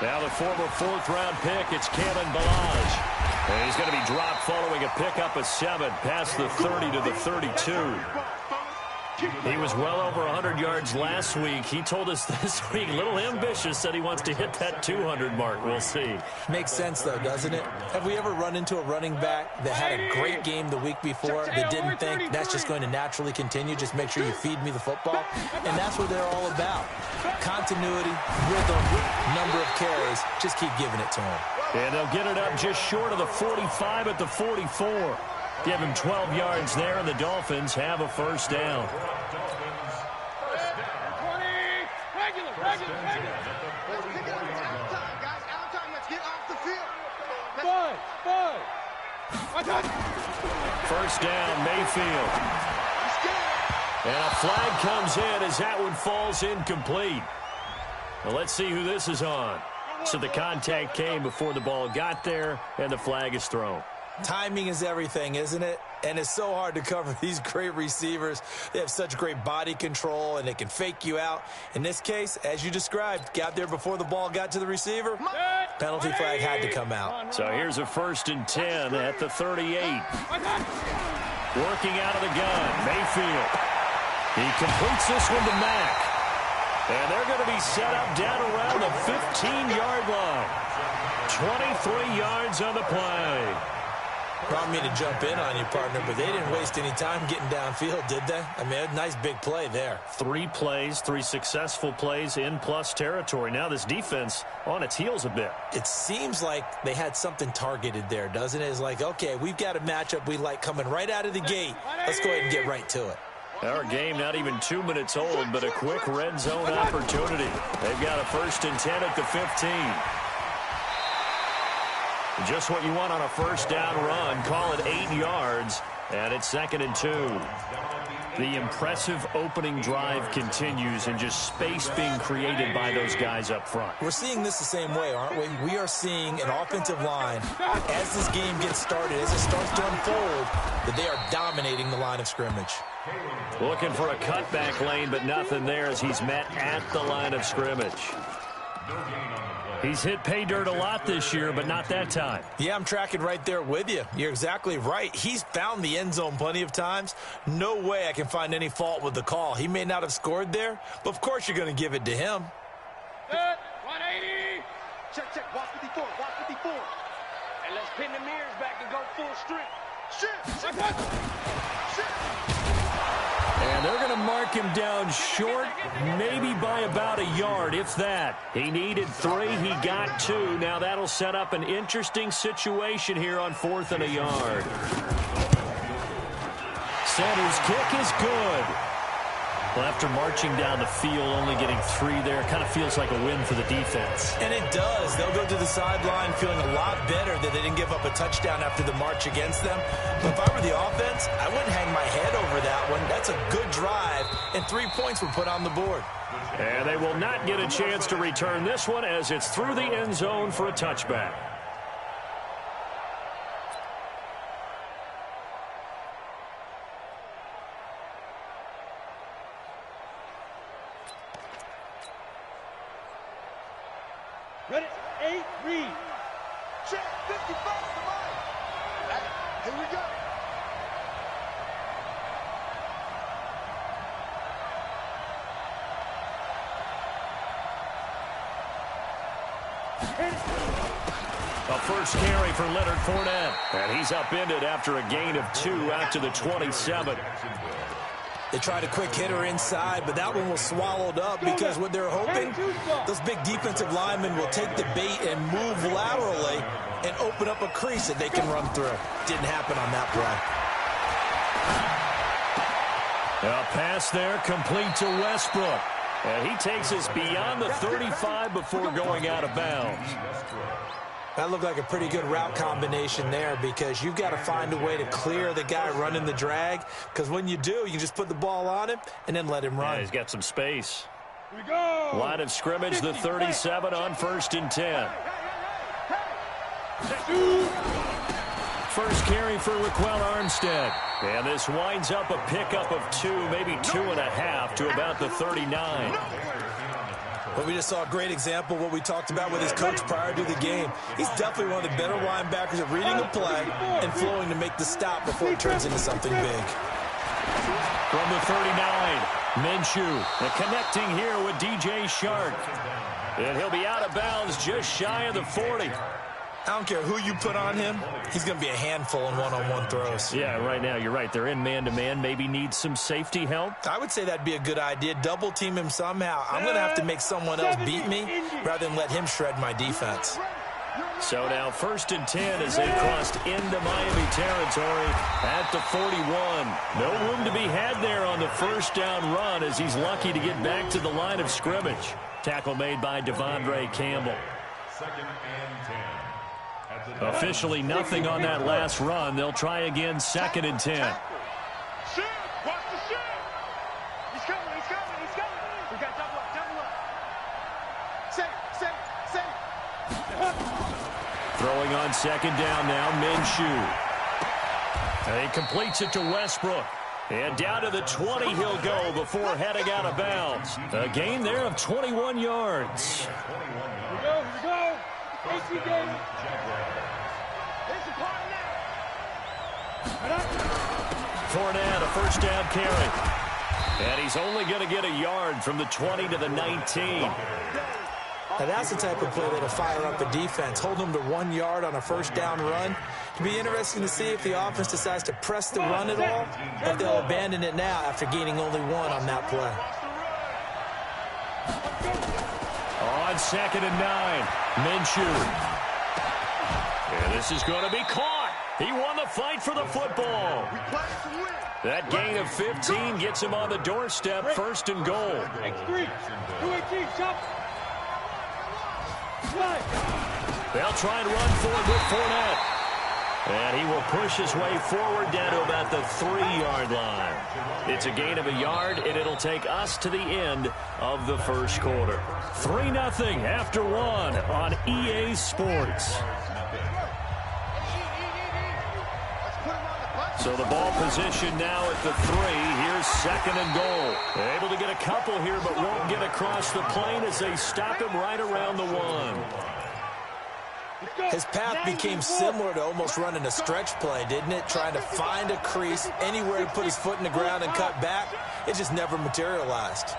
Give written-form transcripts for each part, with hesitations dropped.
Now the former fourth-round pick, it's Kalen Ballage. And he's going to be dropped following a pickup of 7 past the 30 to the 32. He was well over 100 yards last week. He told us this week, a little ambitious, said he wants to hit that 200 mark. We'll see. Makes sense, though, doesn't it? Have we ever run into a running back that had a great game the week before that didn't think that's just going to naturally continue? Just make sure you feed me the football. And that's what they're all about. Continuity, rhythm, number of carries. Just keep giving it to him. And they'll get it up just short of the 45 at the 44. Give him 12 yards there, and the Dolphins have a first down. First down, Mayfield. And a flag comes in as that one falls incomplete. Well, let's see who this is on. So the contact came before the ball got there, and the flag is thrown. Timing is everything, isn't it? And it's so hard to cover these great receivers. They have such great body control, and they can fake you out. In this case, as you described, got there before the ball got to the receiver. Penalty flag had to come out. So here's a 1st and 10 at the 38. Working out of the gun, Mayfield. He completes this one to Mack. And they're going to be set up down around the 15-yard line. 23 yards on the play. Brought me to jump in on you, partner, but they didn't waste any time getting downfield, did they? I mean, a nice big play there. 3 plays, 3 successful plays in plus territory. Now this defense on its heels a bit. It seems like they had something targeted there, doesn't it? It's like, okay, we've got a matchup we like coming right out of the gate. Let's go ahead and get right to it. Our game not even 2 minutes old, but a quick red zone opportunity. They've got a 1st and 10 at the 15. Just what you want on a first down run. Call it 8 yards, and it's 2nd and 2. The impressive opening drive continues, and just space being created by those guys up front. We're seeing this the same way, aren't we? We are seeing an offensive line, as this game gets started, as it starts to unfold, that they are dominating the line of scrimmage. Looking for a cutback lane, but nothing there as he's met at the line of scrimmage. He's hit pay dirt a lot this year, but not that time. Yeah, I'm tracking right there with you. You're exactly right. He's found the end zone plenty of times. No way I can find any fault with the call. He may not have scored there, but of course you're going to give it to him. Good. 180. Check. Watch 54. Watch 54. And let's pin the mirrors back and go full strength. Shift. And they're going to mark him down short, maybe by about a yard, if that. He needed 3. He got 2. Now that'll set up an interesting situation here on 4th and a yard. Sanders' kick is good. Well, after marching down the field, only getting 3 there, kind of feels like a win for the defense. And it does. They'll go to the sideline feeling a lot better that they didn't give up a touchdown after the march against them. But if I were the offense, I wouldn't hang my head over that one. That's a good drive, and 3 points were put on the board. And they will not get a chance to return this one as it's through the end zone for a touchback. Ready? 8, read. Check. 55. Come on. Here we go. A first carry for Leonard Fournette. And he's upended after a gain of 2 out to the 27. They tried a quick hitter inside, but that one was swallowed up because what they're hoping, those big defensive linemen will take the bait and move laterally and open up a crease that they can run through. Didn't happen on that play. A pass there complete to Westbrook. And he takes us beyond the 35 before going out of bounds. That looked like a pretty good route combination there because you've got to find a way to clear the guy running the drag, because when you do, you can just put the ball on him and then let him run. Yeah, he's got some space. Here we go. Line of scrimmage, the 37 on 1st and 10. First carry for Raquel Armstead. And this winds up a pickup of 2, maybe 2.5 to about the 39. Well, we just saw a great example of what we talked about with his coach prior to the game. He's definitely one of the better linebackers at reading a play and flowing to make the stop before it turns into something big. From the 39, Minshew, connecting here with DJ Shark. And he'll be out of bounds just shy of the 40. I don't care who you put on him, he's going to be a handful in one-on-one throws. Yeah, right now, you're right. They're in man-to-man. Maybe needs some safety help. I would say that'd be a good idea. Double team him somehow. I'm going to have to make someone else beat me rather than let him shred my defense. So now 1st and 10 as they've crossed into Miami territory at the 41. No room to be had there on the first down run as he's lucky to get back to the line of scrimmage. Tackle made by Devondre Campbell. 2nd and 10. Officially nothing on that last run. They'll try again 2nd and 10. Shoot! Watch the shoot! He's coming, he's coming, he's coming! We got double up, double up. Safe. Throwing on 2nd down now, Minshew. And he completes it to Westbrook. And down to the 20 he'll go before heading out of bounds. A gain there of 21 yards. Here we go. AC game. Fournette, a first down carry. And he's only going to get a yard from the 20 to the 19. Now that's the type of play that'll fire up a defense. Hold them to 1 yard on a first down run. It'll be interesting to see if the offense decides to press the run at all, or if they'll abandon it now after gaining only 1 on that play. On 2nd and 9, Minshew. And this is going to be caught. He won the fight for the football. That gain of 15 gets him on the doorstep, 1st and goal. X3, 218, shot. They'll try and run forward with Fournette. And he will push his way forward down to about the 3-yard line. It's a gain of a yard, and it'll take us to the end of the first quarter. 3-0 after 1 on EA Sports. So the ball position now at the 3. Here's 2nd and goal. Able to get a couple here, but won't get across the plane as they stop him right around the 1. His path became similar to almost running a stretch play, didn't it? Trying to find a crease, anywhere to put his foot in the ground and cut back. It just never materialized.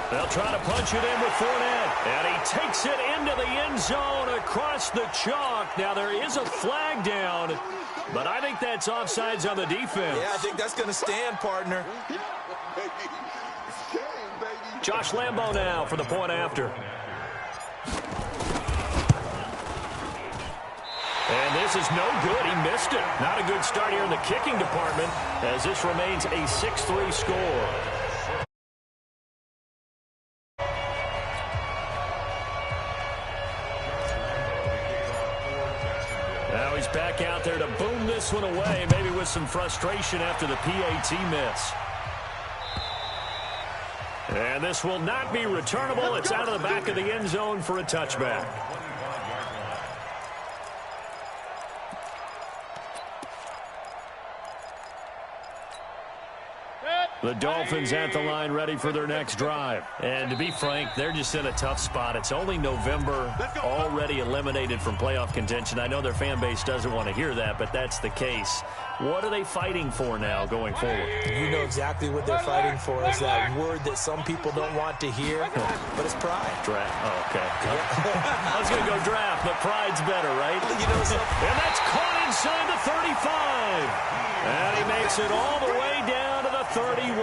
They'll try to punch it in with Fournette. And he takes it into the end zone across the chalk. Now there is a flag down, but I think that's offsides on the defense. Yeah, I think that's going to stand, partner. Josh Lambo now for the point after. And this is no good. He missed it. Not a good start here in the kicking department as this remains a 6-3 score. Now he's back out there to boom this one away, maybe with some frustration after the PAT miss. And this will not be returnable. It's out of the back of the end zone for a touchback. The Dolphins at the line ready for their next drive. And to be frank, they're just in a tough spot. It's only November, already eliminated from playoff contention. I know their fan base doesn't want to hear that, but that's the case. What are they fighting for now going forward? You know exactly what they're fighting for. Is that word that some people don't want to hear, but it's pride. Draft. Oh, okay. I was going to go draft, but pride's better, right? You know something? And that's caught inside the 35. And he makes it all the way down to the 31.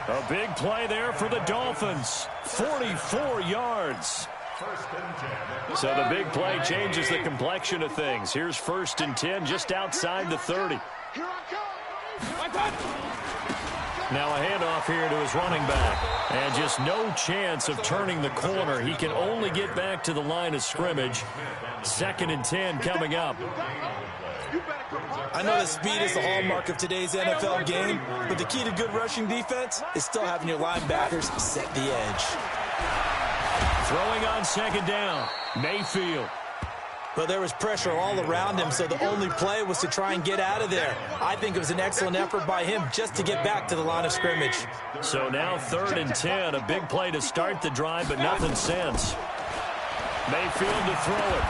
A big play there for the Dolphins. 44 yards. So the big play changes the complexion of things. Here's 1st and 10 just outside the 30. Now a handoff here to his running back. And just no chance of turning the corner. He can only get back to the line of scrimmage. 2nd and 10 coming up. I know that speed is the hallmark of today's NFL game, but the key to good rushing defense is still having your linebackers set the edge. Throwing on 2nd down, Mayfield. But there was pressure all around him, so the only play was to try and get out of there. I think it was an excellent effort by him just to get back to the line of scrimmage. So now 3rd and 10, a big play to start the drive, but nothing since. Mayfield to throw it.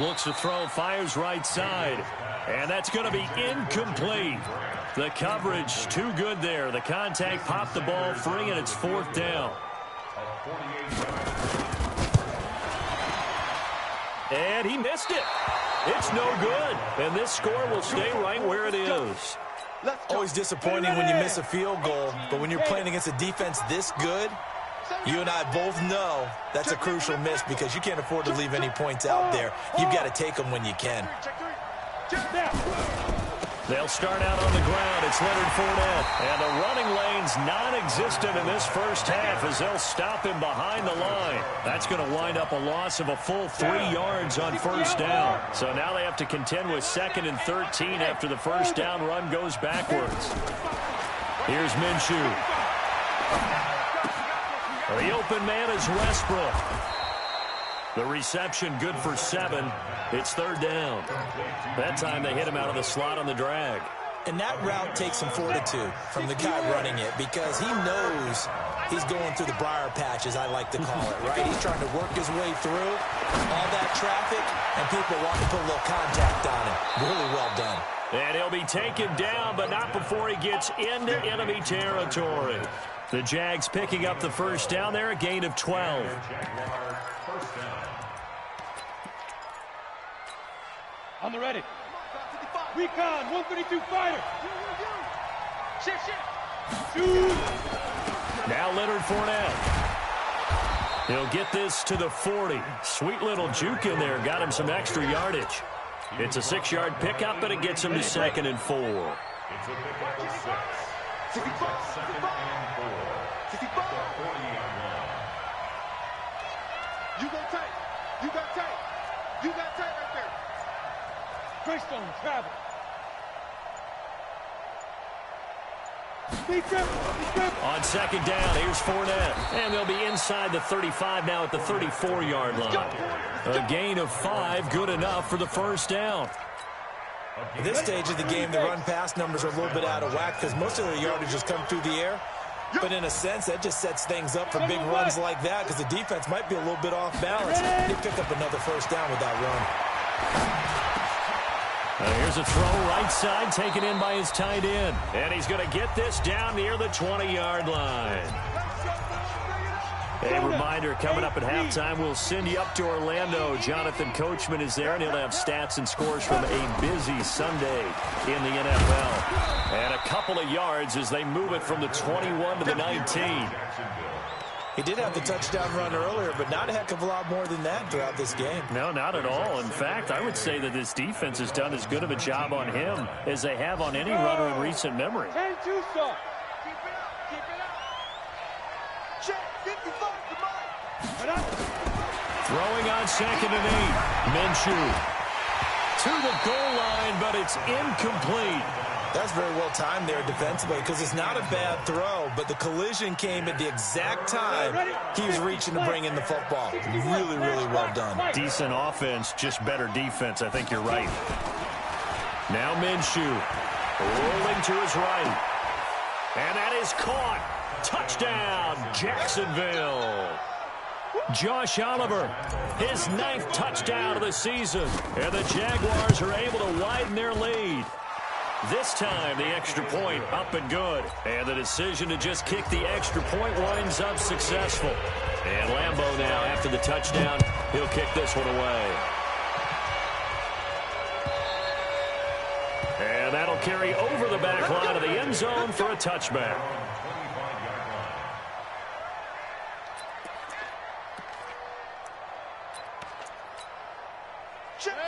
Looks to throw, fires right side. And that's going to be incomplete. The coverage too good there. The contact popped the ball free, and it's 4th down. And he missed it. It's no good. And this score will stay right where it is. Always disappointing when you miss a field goal, but when you're playing against a defense this good, you and I both know that's a crucial miss because you can't afford to leave any points out there. You've got to take them when you can. They'll start out on the ground. It's Leonard Fournette. And the running lane's non-existent in this first half as they'll stop him behind the line. That's going to wind up a loss of a full 3 yards on first down. So now they have to contend with 2nd and 13 after the first down run goes backwards. Here's Minshew. The open man is Westbrook. The reception good for 7. It's 3rd down. That time they hit him out of the slot on the drag. And that route takes some fortitude from the guy running it because he knows he's going through the briar patch, as I like to call it, right? He's trying to work his way through all that traffic, and people want to put a little contact on him. Really well done. And he'll be taken down, but not before he gets into enemy territory. The Jags picking up the first down there, a gain of 12. On the ready. Recon, 132 fighter. Shoot. Now Leonard Fournette. He'll get this to the 40. Sweet little juke in there. Got him some extra yardage. It's a 6-yard pickup, but it gets him to 2nd and 4. It's a pickup of 6. 2nd and 4. 48 line. You go tight. You got tight. You got tight right there. Greystone, travel. On 2nd down, here's Fournette. And they'll be inside the 35 now at the 34-yard line. A gain of 5, good enough for the first down. At this stage of the game, the run-pass numbers are a little bit out of whack because most of their yardage has come through the air. But in a sense, that just sets things up for big runs like that because the defense might be a little bit off balance. They pick up another first down with that run. Here's a throw right side taken in by his tight end. And he's going to get this down near the 20-yard line. A reminder, coming up at halftime, we'll send you up to Orlando. Jonathan Coachman is there, and he'll have stats and scores from a busy Sunday in the NFL. And a couple of yards as they move it from the 21 to the 19. He did have the touchdown run earlier, but not a heck of a lot more than that throughout this game. No, not at all. In fact, I would say that this defense has done as good of a job on him as they have on any runner in recent memory. 10-2, sir. Keep it up. Keep it up. Check. 55. Throwing on 2nd and 8. Minshew to the goal line, but it's incomplete. That's very well timed there defensively because it's not a bad throw, but the collision came at the exact time he was reaching to bring in the football. Really, really well done. Decent offense, just better defense. I think you're right. Now Minshew rolling to his right. And that is caught. Touchdown, Jacksonville. Josh Oliver, his 9th touchdown of the season. And the Jaguars are able to widen their lead. This time, the extra point up and good. And the decision to just kick the extra point winds up successful. And Lambeau now, after the touchdown, he'll kick this one away. And that'll carry over the back line of the end zone for a touchback.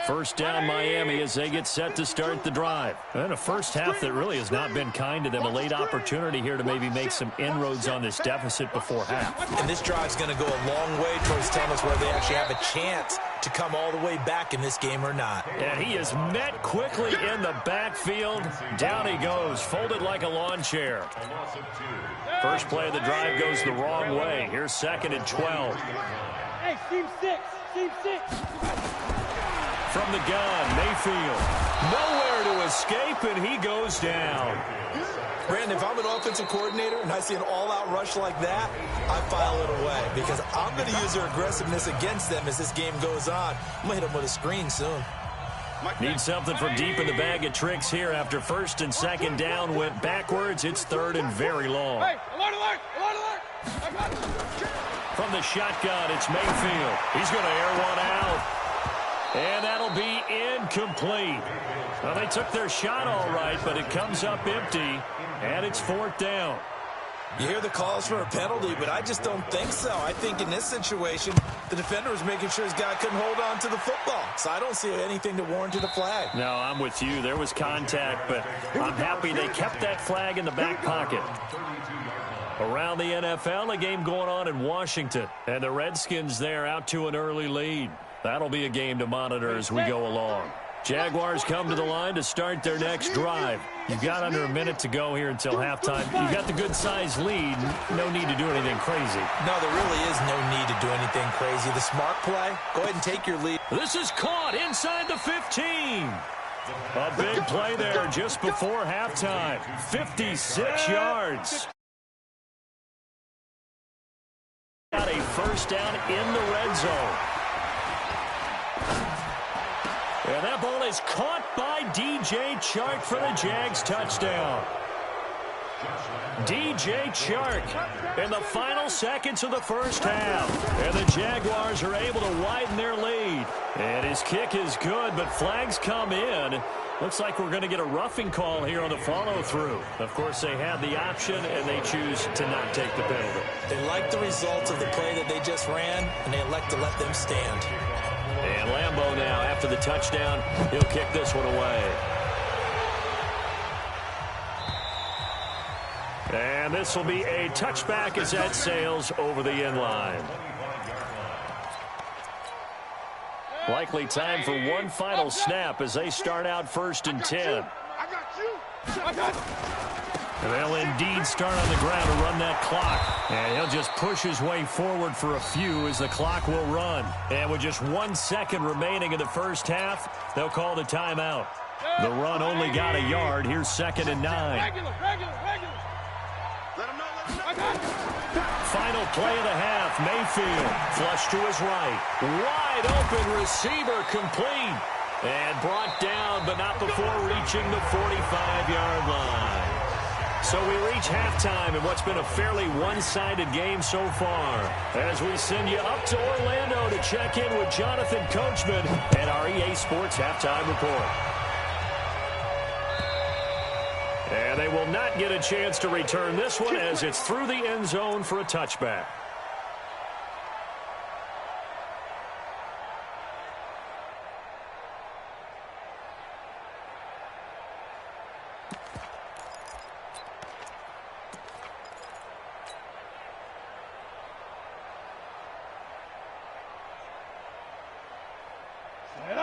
First down Miami as they get set to start the drive. And a first half that really has not been kind to them. A late opportunity here to maybe make some inroads on this deficit before half. And this drive's going to go a long way towards telling us whether they actually have a chance to come all the way back in this game or not. And he is met quickly in the backfield. Down he goes, folded like a lawn chair. First play of the drive goes the wrong way. Here's 2nd and 12. Hey, team 6. From the gun, Mayfield. Nowhere to escape, and he goes down. Brandon, if I'm an offensive coordinator and I see an all-out rush like that, I file it away because I'm going to use their aggressiveness against them as this game goes on. I'm going to hit them with a screen soon. Need something from deep in the bag of tricks here after first and second down went backwards. It's third and very long. Hey, alert, alert, alert, alert. I got it. From the shotgun, it's Mayfield. He's going to air one out. And that'll be incomplete. Well, they took their shot all right, but it comes up empty, and it's fourth down. You hear the calls for a penalty, but I just don't think so. I think in this situation, the defender was making sure his guy couldn't hold on to the football. So I don't see anything to warrant a flag. No, I'm with you. There was contact, but I'm happy they kept that flag in the back pocket. Around the NFL, a game going on in Washington, and the Redskins there out to an early lead. That'll be a game to monitor as we go along. Jaguars come to the line to start their next drive. You've got under a minute to go here until halftime. You've got the good-sized lead. No need to do anything crazy. No, there really is no need to do anything crazy. The smart play, go ahead and take your lead. This is caught inside the 15. A big play there just before halftime. 56 yards. Got a first down in the red zone. And that ball is caught by DJ Chark for the Jags touchdown. DJ Chark in the final seconds of the first half. And the Jaguars are able to widen their lead. And his kick is good, but flags come in. Looks like we're going to get a roughing call here on the follow-through. Of course, they had the option, and they choose to not take the penalty. They like the results of the play that they just ran, and they elect to let them stand. And Lambeau now, after the touchdown, he'll kick this one away. And this will be a touchback as that sails over the end line. Likely time for one final snap as they start out first and 10. I got you. I got you. They'll indeed start on the ground to run that clock. And he'll just push his way forward for a few as the clock will run. And with just 1 second remaining in the first half, they'll call the timeout. The run only got a yard. Here's 2nd and 9. Regular. Let him know. I got you. Final play of the half. Mayfield flush to his right. Wide open receiver complete. And brought down, but not before reaching the 45-yard line. So we reach halftime in what's been a fairly one-sided game so far. As we send you up to Orlando to check in with Jonathan Coachman and our EA Sports Halftime Report. And they will not get a chance to return this one as it's through the end zone for a touchback.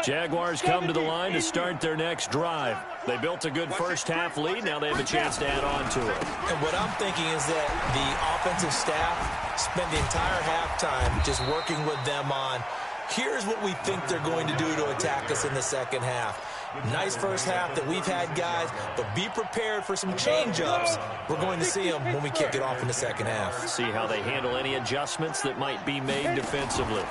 Jaguars come to the line to start their next drive. They built a good first half lead. Now they have a chance to add on to it. And what I'm thinking is that the offensive staff spent the entire halftime just working with them on, here's what we think they're going to do to attack us in the second half. Nice first half that we've had, guys, but be prepared for some change-ups. We're going to see them when we kick it off in the second half. See how they handle any adjustments that might be made defensively.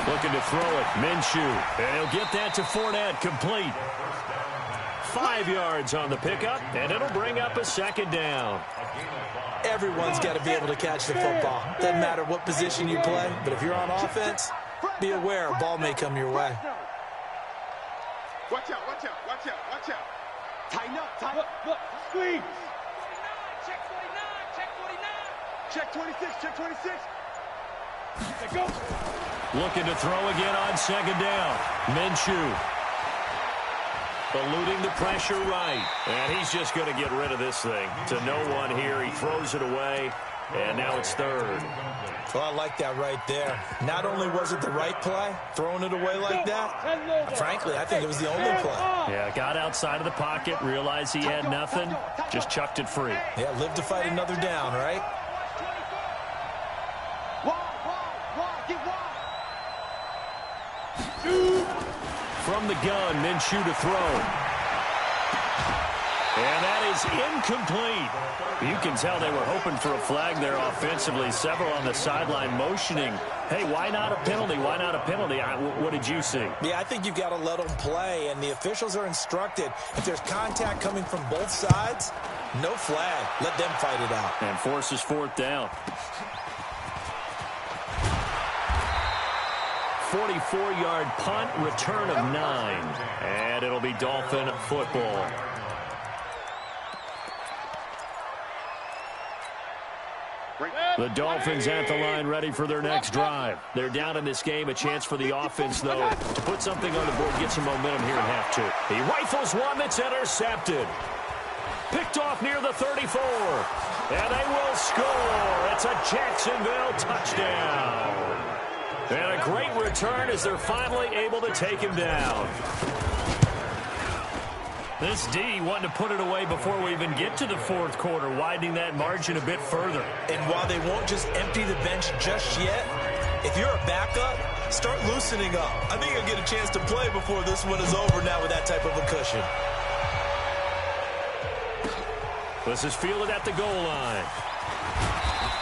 Looking to throw it, Minshew, and he'll get that to Fournette, complete. 5 yards on the pickup, and it'll bring up a second down. Everyone's got to be able to catch the football. Doesn't matter what position you play, but if you're on offense, be aware a ball may come your way. Watch out. Tighten up. Look, squeeze. Check 26. Let's go. Looking to throw again on second down. Minshew. Eluding the pressure right. And he's just going to get rid of this thing. To no one here. He throws it away. And now it's third. Well, I like that right there. Not only was it the right play, throwing it away like that, frankly, I think it was the only play. Yeah, got outside of the pocket, realized he had nothing, just chucked it free. Yeah, live to fight another down, right? from the gun, Minshew to throw. And that is incomplete. You can tell they were hoping for a flag there offensively. Several on the sideline motioning, hey, why not a penalty? Why not a penalty? What did you see? Yeah, I think you've got to let them play, and the officials are instructed. If there's contact coming from both sides, no flag. Let them fight it out. And forces fourth down. 44-yard punt, return of 9. And it'll be Dolphin football. The Dolphins at the line, ready for their next drive. They're down in this game. A chance for the offense, though, to put something on the board, get some momentum here in half 2. He rifles one that's intercepted. Picked off near the 34. And they will score. It's a Jacksonville touchdown. And a great return as they're finally able to take him down. This D wanting to put it away before we even get to the fourth quarter, widening that margin a bit further. And while they won't just empty the bench just yet, if you're a backup, start loosening up. I think you'll get a chance to play before this one is over now with that type of a cushion. This is fielded at the goal line.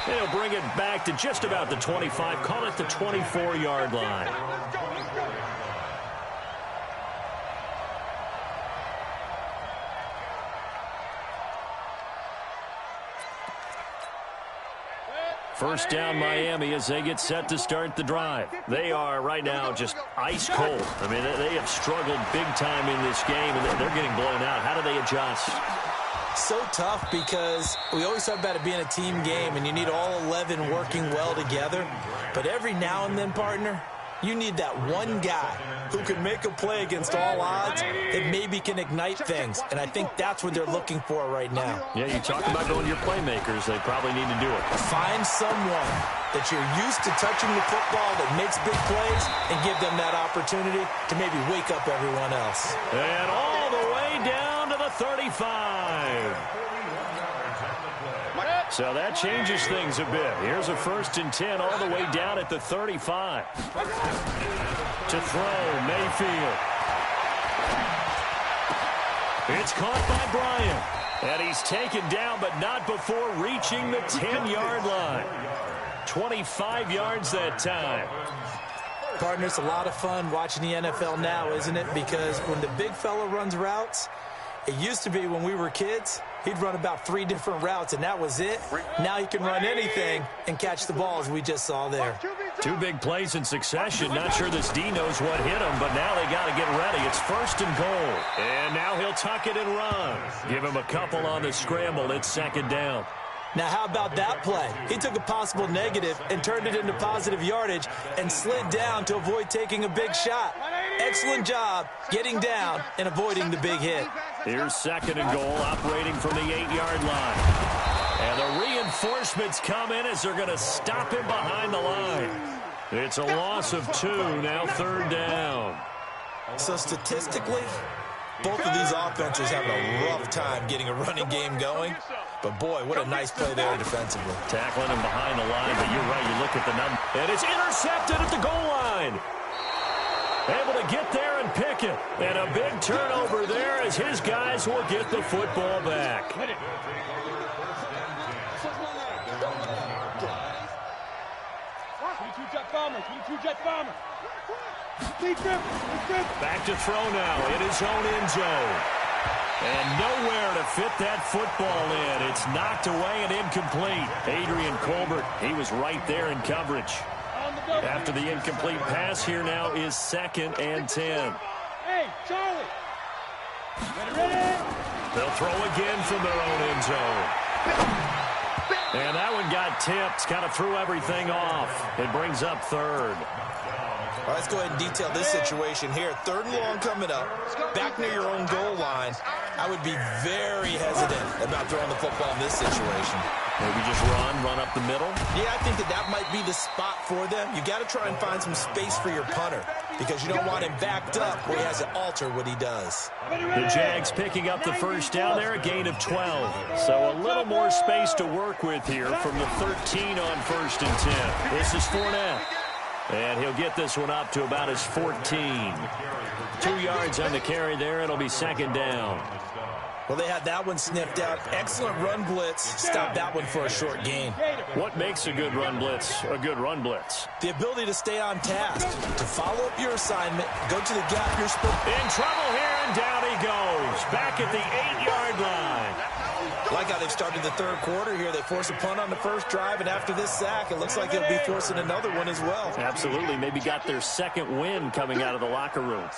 They'll bring it back to just about the 25. Call it the 24-yard line. First down Miami as they get set to start the drive. They are right now just ice cold. I mean, they have struggled big time in this game, and they're getting blown out. How do they adjust? So tough because we always talk about it being a team game, and you need all 11 working well together. But every now and then, partner, you need that one guy who can make a play against all odds that maybe can ignite things. And I think that's what they're looking for right now. Yeah, you talk about going to your playmakers. They probably need to do it. Find someone that you're used to touching the football that makes big plays and give them that opportunity to maybe wake up everyone else. And all the way down to the 35. So that changes things a bit. Here's a 1st and 10 all the way down at the 35. To throw, Mayfield. It's caught by Bryant. And he's taken down, but not before reaching the 10-yard line. 25 yards that time. Partner, it's a lot of fun watching the NFL now, isn't it? Because when the big fella runs routes, it used to be when we were kids, he'd run about 3 different routes, and that was it. Now he can run anything and catch the ball, as we just saw there. 2 big plays in succession. Not sure this D knows what hit him, but now they got to get ready. It's 1st and goal. And now he'll tuck it and run. Give him a couple on the scramble. It's 2nd down. Now, how about that play? He took a possible negative and turned it into positive yardage and slid down to avoid taking a big shot. Excellent job getting down and avoiding the big hit. Here's 2nd and goal, operating from the 8-yard line. And the reinforcements come in as they're going to stop him behind the line. It's a loss of 2, now 3rd down. So statistically, both of these offenses having a rough time getting a running game going. But, boy, what a nice play there defensively. Tackling him behind the line, but you're right. You look at the number. And it's intercepted at the goal line. Able to get there and pick it. And a big turnover there as his guys will get the football back. 22-jet bomber, 22-jet bomber. Back to throw now in his own end zone. And nowhere to fit that football in. It's knocked away and incomplete. Adrian Colbert, he was right there in coverage. After the incomplete pass, here now is 2nd and 10. Hey, Charlie. Ready? They'll throw again from their own end zone. And that one got tipped, kind of threw everything off. It brings up 3rd. All right, let's go ahead and detail this situation here. 3rd and long coming up, back near your own goal line. I would be very hesitant about throwing the football in this situation. Maybe just run up the middle? Yeah, I think that might be the spot for them. You got to try and find some space for your punter because you don't want him backed up where he has to alter what he does. The Jags picking up the 1st down there, a gain of 12. So a little more space to work with here from the 13 on 1st and 10. This is Fournette. And he'll get this one up to about his 14. 2 yards on the carry there. It'll be second down. Well, they had that one sniffed out. Excellent run blitz. Stopped that one for a short gain. What makes a good run blitz a good run blitz? The ability to stay on task, to follow up your assignment, go to the gap you're supposed to. In trouble here, and down he goes. Back at the 8-yard line. Like how they've started the third quarter here. They force a punt on the first drive, and after this sack, it looks like they'll be forcing another one as well. Absolutely. Maybe got their second win coming out of the locker room.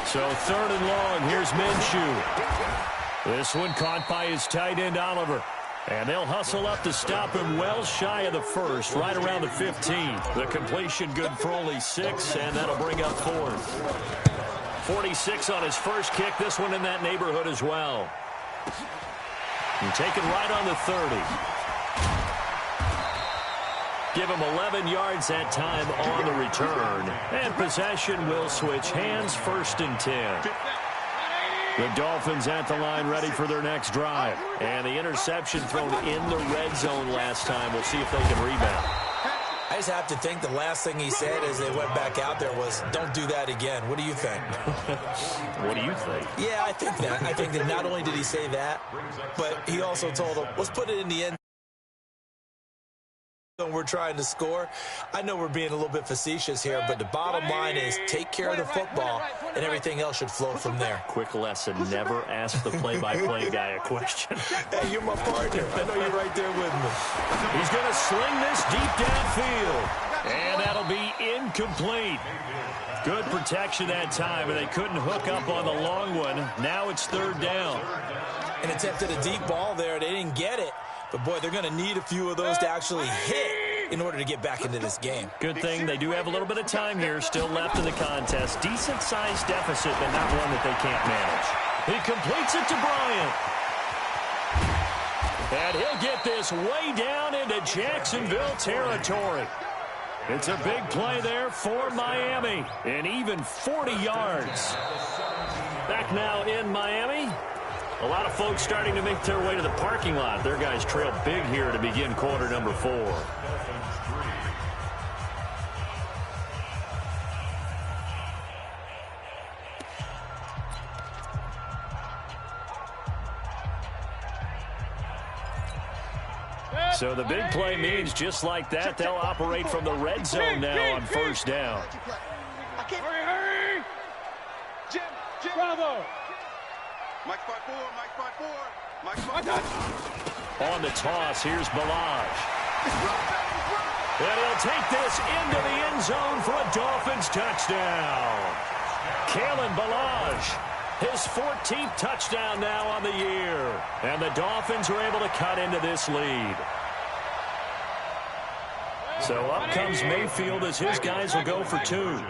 So third and long, here's Minshew. This one caught by his tight end, Oliver. And they'll hustle up to stop him well shy of the first, right around the 15. The completion good for only 6, and that'll bring up fourth. 46 on his first kick, this one in that neighborhood as well. And taken right on the 30. Give him 11 yards that time on the return. And possession will switch hands, first and 10. The Dolphins at the line ready for their next drive. And the interception thrown in the red zone last time. We'll see if they can rebound. I just have to think the last thing he said as they went back out there was, don't do that again. What do you think? What do you think? Yeah, I think that. I think that not only did he say that, but he also told them, let's put it in the end. We're trying to score. I know we're being a little bit facetious here, but the bottom line is take care of the football, and everything else should flow from there. Quick lesson, never ask the play-by-play guy a question. Hey, you're my partner. I know you're right there with me. He's going to sling this deep downfield, and that'll be incomplete. Good protection that time, and they couldn't hook up on the long one. Now it's third down. And attempted a deep ball there. They didn't get it. But, boy, they're going to need a few of those to actually hit in order to get back into this game. Good thing they do have a little bit of time here still left in the contest. Decent-sized deficit, but not one that they can't manage. He completes it to Bryant. And he'll get this way down into Jacksonville territory. It's a big play there for Miami. And even 40 yards. Back now in Miami. A lot of folks starting to make their way to the parking lot. Their guys trail big here to begin quarter number 4. So the big play means just like that, they'll operate from the red zone now on first down. Hurry! Jim! Bravo! Mike 5-4, Mike 5-4, On the toss, here's Balaj. And he'll take this into the end zone for a Dolphins touchdown. Kalen Balaj, his 14th touchdown now on the year. And the Dolphins are able to cut into this lead. So up comes Mayfield as his guys will go for 2.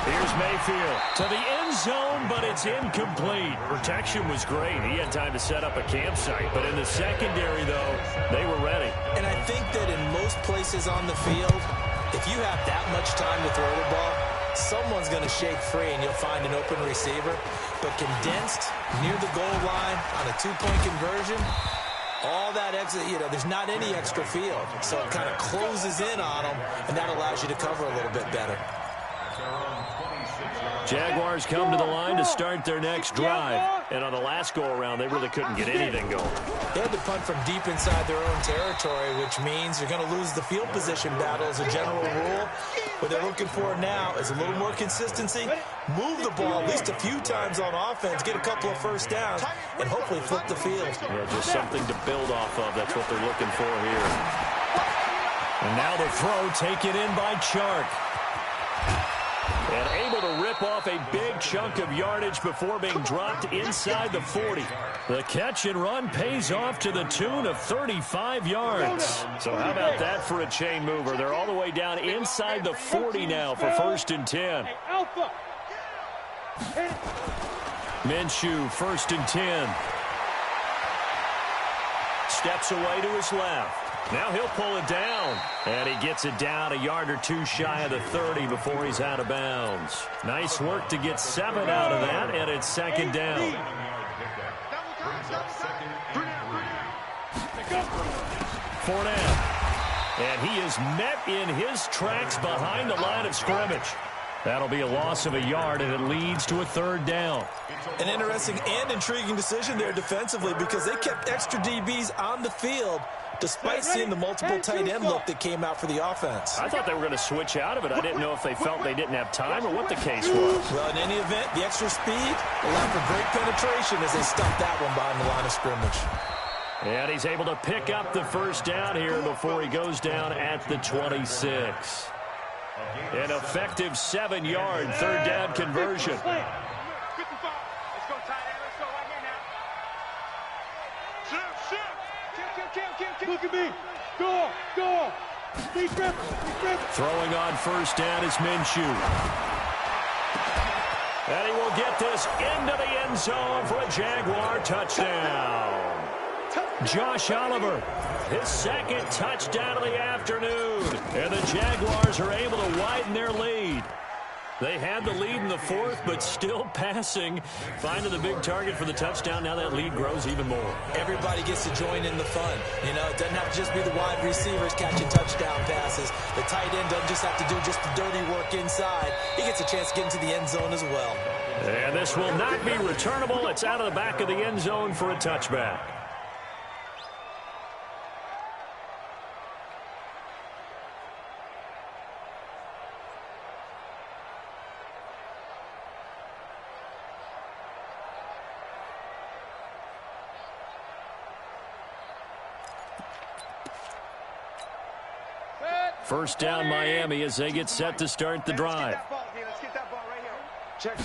Here's Mayfield to the end zone, but it's incomplete. Protection was great. He had time to set up a campsite. But in the secondary, though, they were ready. And I think that in most places on the field, if you have that much time to throw the ball, someone's going to shake free and you'll find an open receiver. But condensed near the goal line on a 2-point conversion, all that exit, there's not any extra field. So it kind of closes in on them, and that allows you to cover a little bit better. Jaguars come to the line to start their next drive. And on the last go-around, they really couldn't get anything going. They had to punt from deep inside their own territory, which means you're going to lose the field position battle as a general rule. What they're looking for now is a little more consistency, move the ball at least a few times on offense, get a couple of first downs, and hopefully flip the field. Yeah, just something to build off of. That's what they're looking for here. And now the throw taken in by Chark. And able to rip off a big chunk of yardage before being dropped inside the 40. The catch and run pays off to the tune of 35 yards. So how about that for a chain mover? They're all the way down inside the 40 now for first and 10. Minshew, first and 10. Steps away to his left. Now he'll pull it down. And he gets it down a yard or two shy of the 30 before he's out of bounds. Nice work to get 7 out of that, and it's second down. Fournette. And he is met in his tracks behind the line of scrimmage. That'll be a loss of a yard, and it leads to a third down. An interesting and intriguing decision there defensively because they kept extra DBs on the field despite seeing the multiple tight end look that came out for the offense. I thought they were going to switch out of it. I didn't know if they felt they didn't have time or what the case was. Well, in any event, the extra speed allowed for great penetration as they stuffed that one behind the line of scrimmage. And he's able to pick up the first down here before he goes down at the 26. An effective 7-yard third down conversion. 55. Let's go, tight end. Let's go right here now. Shift. Look at me. Go. Be grip. Throwing on first down is Minshew. And he will get this into the end zone for a Jaguar touchdown. Josh Oliver, his second touchdown of the afternoon. And the Jaguars are able to widen their lead. They had the lead in the fourth, but still passing. Finding the big target for the touchdown. Now that lead grows even more. Everybody gets to join in the fun. You know, it doesn't have to just be the wide receivers catching touchdown passes. The tight end doesn't just have to do just the dirty work inside. He gets a chance to get into the end zone as well. And this will not be returnable. It's out of the back of the end zone for a touchback. First down Miami as they get set to start the drive. Let's get that ball right here. Check.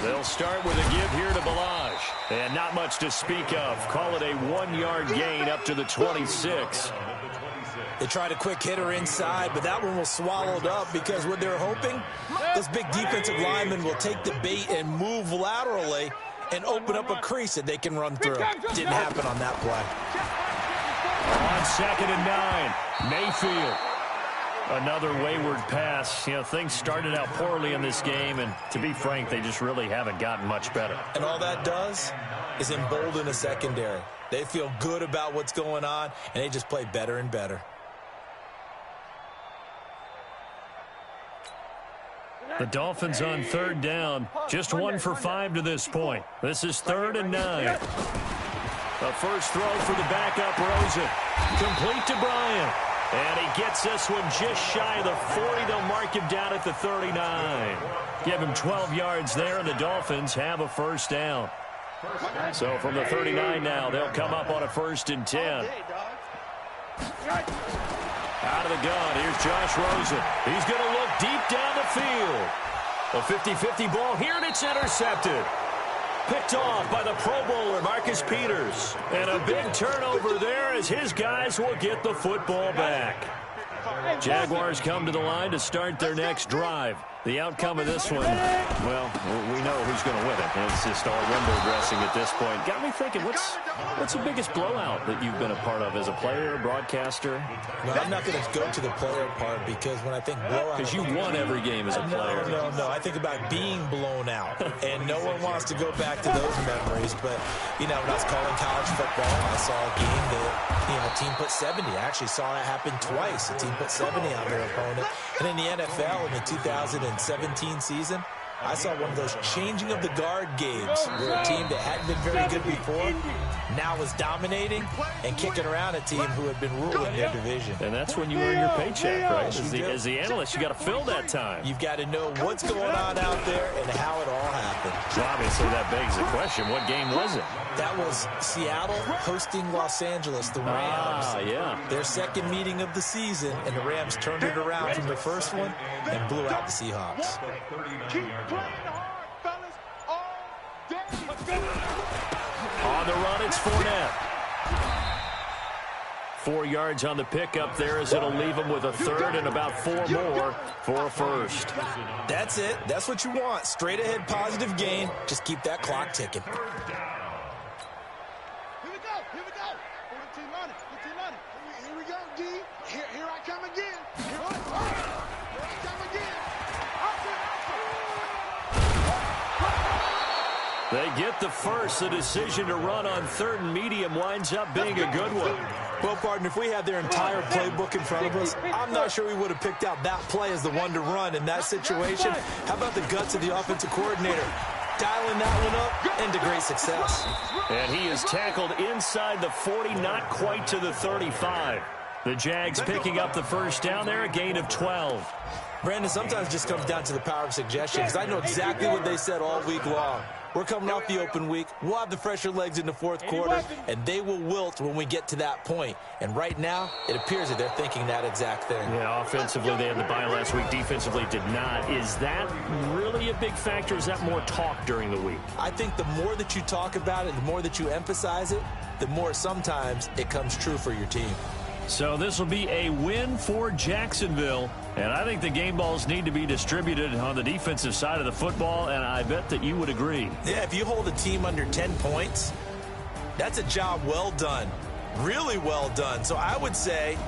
They'll start with a give here to Balaj. And not much to speak of. Call it a 1-yard gain up to the 26. They tried a quick hitter inside, but that one was swallowed up because what they're hoping, this big defensive lineman will take the bait and move laterally and open up a crease that they can run through. Didn't happen on that play. On 2nd and 9, Mayfield. Another wayward pass. You know, things started out poorly in this game, and to be frank, they just really haven't gotten much better. And all that does is embolden a secondary. They feel good about what's going on, and they just play better and better. The Dolphins on third down, just 1 for 5 to this point. This is 3rd and 9. A first throw for the backup, Rosen. Complete to Bryant. And he gets this one just shy of the 40. They'll mark him down at the 39. Give him 12 yards there, and the Dolphins have a first down. So from the 39 now, they'll come up on a 1st and 10. Out of the gun, here's Josh Rosen. He's going to look deep down the field. A 50-50 ball here, and it's intercepted. Picked off by the Pro Bowler, Marcus Peters. And a big turnover there as his guys will get the football back. Jaguars come to the line to start their next drive. The outcome of this one, well, we know who's going to win it. It's just all window dressing at this point. Got me thinking, what's the biggest blowout that you've been a part of as a player, broadcaster? Well, I'm not going to go to the player part because when I think blowout... Because you won every game as a player. No. I think about being blown out. And no one wants to go back to those memories. But, you know, when I was calling college football, I saw a game that, you know, a team put 70. I actually saw it happen twice. A team put 70 on their opponent. And in the NFL, in the 2017 season, I saw one of those changing of the guard games where a team that hadn't been very good before now was dominating and kicking around a team who had been ruling their division. And that's when you earn your paycheck, right? As the analyst, you got to fill that time. You've got to know what's going on out there and how it all happened. So obviously that begs the question, what game was it? That was Seattle hosting Los Angeles, the Rams. Yeah. Their second meeting of the season, and the Rams turned it around from the first one and blew out the Seahawks. Keep playing hard, fellas, all day. Let's go. On the run, it's Fournette. 4 yards on the pickup there as it'll leave him with a third and about 4 more for a first. That's it. That's what you want. Straight ahead positive gain. Just keep that clock ticking. Here we go. 14 money. Here we go, D. Here I come again. Here I come again. They get the first. The decision to run on 3rd and medium winds up being a good one. Well, partner, if we had their entire playbook in front of us, I'm not sure we would have picked out that play as the one to run in that situation. How about the guts of the offensive coordinator? Dialing that one up into great success. And he is tackled inside the 40, not quite to the 35. The Jags picking up the first down there, a gain of 12. Brandon, sometimes it just comes down to the power of suggestion, because I know exactly what they said all week long. We're coming off the open week. We'll have the fresher legs in the fourth quarter, and they will wilt when we get to that point. And right now, it appears that they're thinking that exact thing. Yeah, offensively, they had the bye last week. Defensively, did not. Is that really a big factor? Is that more talk during the week? I think the more that you talk about it, the more that you emphasize it, the more sometimes it comes true for your team. So this will be a win for Jacksonville, and I think the game balls need to be distributed on the defensive side of the football, and I bet that you would agree. Yeah, if you hold a team under 10 points, that's a job well done, really well done. So I would say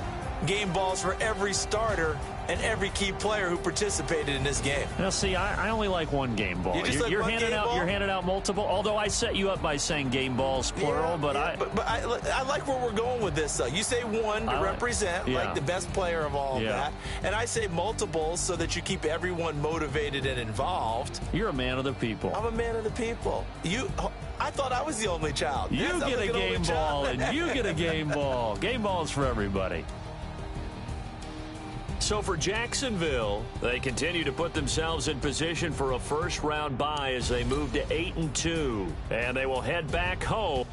game balls for every starter and every key player who participated in this game. Now, see, I only like one game ball. You're handing out multiple, although I set you up by saying game balls, plural. Yeah, but I like where we're going with this, though. You say one to represent, like the best player of all of that. And I say multiples so that you keep everyone motivated and involved. You're a man of the people. I'm a man of the people. I thought I was the only child. You get a game ball, and you get a game ball. Game balls for everybody. So for Jacksonville, they continue to put themselves in position for a first-round bye as they move to 8-2. And they will head back home.